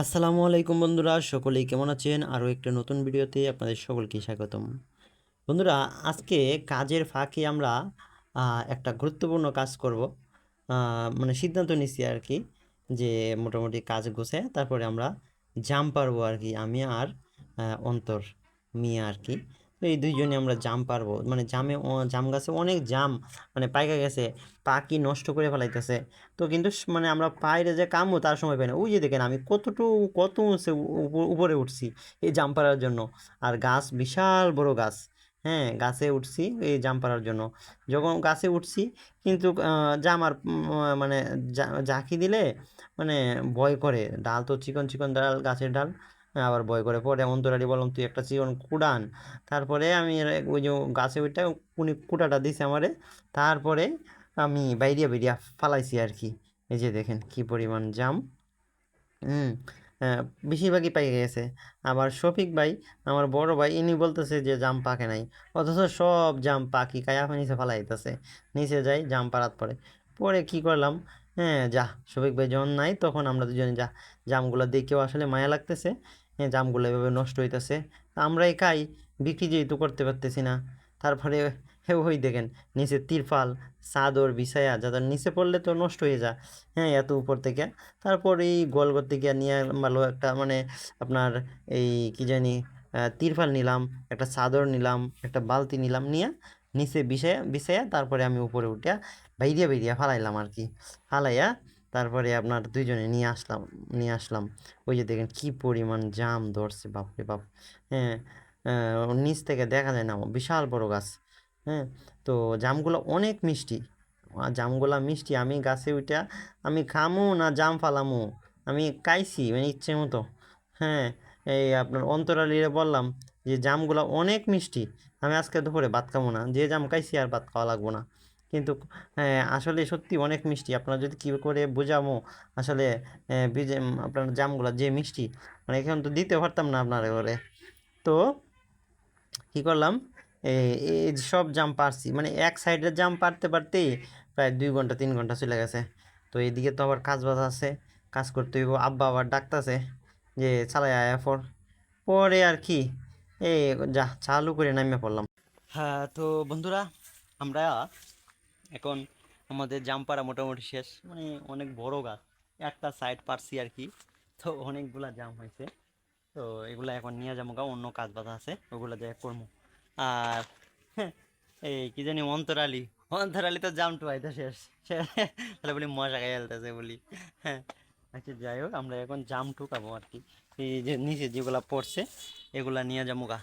আসসালামু আলাইকুম বন্ধুরা, সকলেই কেমন আছেন? আরও একটা নতুন ভিডিওতে আপনাদের সকলকে স্বাগতম। বন্ধুরা, আজকে কাজের ফাঁকে আমরা একটা গুরুত্বপূর্ণ কাজ করব। মানে সিদ্ধান্ত নিচ্ছি আর কি, যে মোটামুটি কাজ গুছায় তারপরে আমরা জাম পারবো আর কি, আমি আর অন্তর মিয়া আর কি। তো এই দুইজনে আমরা জাম পারবো, মানে জাম গাছে অনেক জাম মানে পাইকা গেছে, পাখি নষ্ট করে ফেলাইতেছে। তো কিন্তু মানে আমরা পায়রে যে কামও তার সময় পাই না। ওই যে দেখেন আমি কত উঁচে উপরে উঠছি এই জাম পাড়ার জন্য। আর গাছ বিশাল বড় গাছ, হ্যাঁ গাছে উঠছি এই জাম পাড়ার জন্য। যখন গাছে উঠছি কিন্তু জাম আর মানে ঝাঁকি দিলে মানে ভয় করে, ডাল তো চিকন চিকন ডাল, গাছের ডাল, আবার ভয় করে। পরে অন্তরালি বললাম তুই একটা চিকন কুড়ান। তারপরে আমি ওই যে গাছে ওইটা উনি কুটাটা দিছে আমারে। তারপরে আমি বাইরিয়া বাইরিয়া ফালাইছি আর কি। এই যে দেখেন কি পরিমাণ জাম। হুম। হ্যাঁ, বেশিরভাগই পাই গেছে। আবার শফিক ভাই, আমার বড় ভাই, ইনি বলতেছে যে জাম পাকে নাই, অথচ সব জাম পাকি কায়া নিচে ফালাইতেছে। নিচে যাই জাম পাড়াত পরে। পরে কি করলাম, হ্যাঁ যা, শফিক ভাই যখন নাই তখন আমরা দুজনে যা, জামগুলো দেখেও আসলে মায়া লাগতেছে। হ্যাঁ, জামগুলো এভাবে নষ্ট হইতেছে, আমরাই খাই, বিক্রি যেহেতু করতে পারতেছি না। তারপরে ওই দেখেন নিচে তিরপাল চাদর বিছায়া, যাদের নিচে পড়লে তো নষ্ট হয়ে যায়, হ্যাঁ এত উপর থেকে। তারপর এই গোল করতে গিয়ে নিয়ে ভালো একটা মানে আপনার এই কি জানি তিরপাল নিলাম, একটা চাদর নিলাম, একটা বালতি নিলাম, নিয়ে নিচে বিছায়া বিছায়া তারপরে আমি উপরে উঠিয়া বাইরিয়া বাইরিয়া ফালাইলাম আর কি। ফালাইয়া তারপরে আপনার দুইজনে নিয়ে আসলাম। ওই যে দেখেন কি পরিমাণ জাম ধরছে, বাপরে বাপ। হ্যাঁ, নিচ থেকে দেখা যায় না, বিশাল বড় গাছ। হ্যাঁ, তো জামগুলো অনেক মিষ্টি, জামগুলা মিষ্টি। আমি গাছে উঠা আমি খামু না জাম ফালামু, আমি খাইছি মানে ইচ্ছে মতো। হ্যাঁ, এই আপনার অন্তরালিরে বললাম যে জামগুলা অনেক মিষ্টি, আমি আজকে দুপুরে ভাত খাবো না, যে জাম খাইছি আর ভাত খাওয়া লাগবো না। কিন্তু হ্যাঁ, আসলে সত্যি অনেক মিষ্টি। আপনারা যদি কী করে বোঝামো আসলে, আপনার জামগুলা যে মিষ্টি, মানে এখন তো দিতে পারতাম না আপনার ঘরে। তো কী করলাম, এই যে সব জাম পারছি, মানে এক সাইডের জাম পারতে পারতেই প্রায় 2 ঘন্টা 3 ঘন্টা চলে গেছে। তো এইদিকে তো আবার কাজ বাজ আছে, কাজ করতে হইব। আব্বা আবার ডাকতেছে যে চালাই আয়া পরে আর কি এই যা চালু করে নামিয়ে পড়লাম। হ্যাঁ, তো বন্ধুরা, আমরা এখন আমাদের জাম পাড়া মোটামুটি শেষ, মানে অনেক বড় গাছ, একটা সাইড পারছি আর কি। তো অনেকগুলা জাম হয়েছে, তো এগুলা এখন নিয়ে যাবো গা, অন্য কাজ বাজ আছে ওগুলো দিয়ে করবো। আর হ্যাঁ, এই কি জানি অন্তরালি তো জাম টুয়াইতে শেষ। তাহলে বলি মজা খাই ফেলতেছে বলি। হ্যাঁ, আচ্ছা যাই হোক, আমরা এখন জাম ঠুকাবো আর কি। এই যে নিচে যেগুলা পড়ছে এগুলা নিয়ে যাবো গা।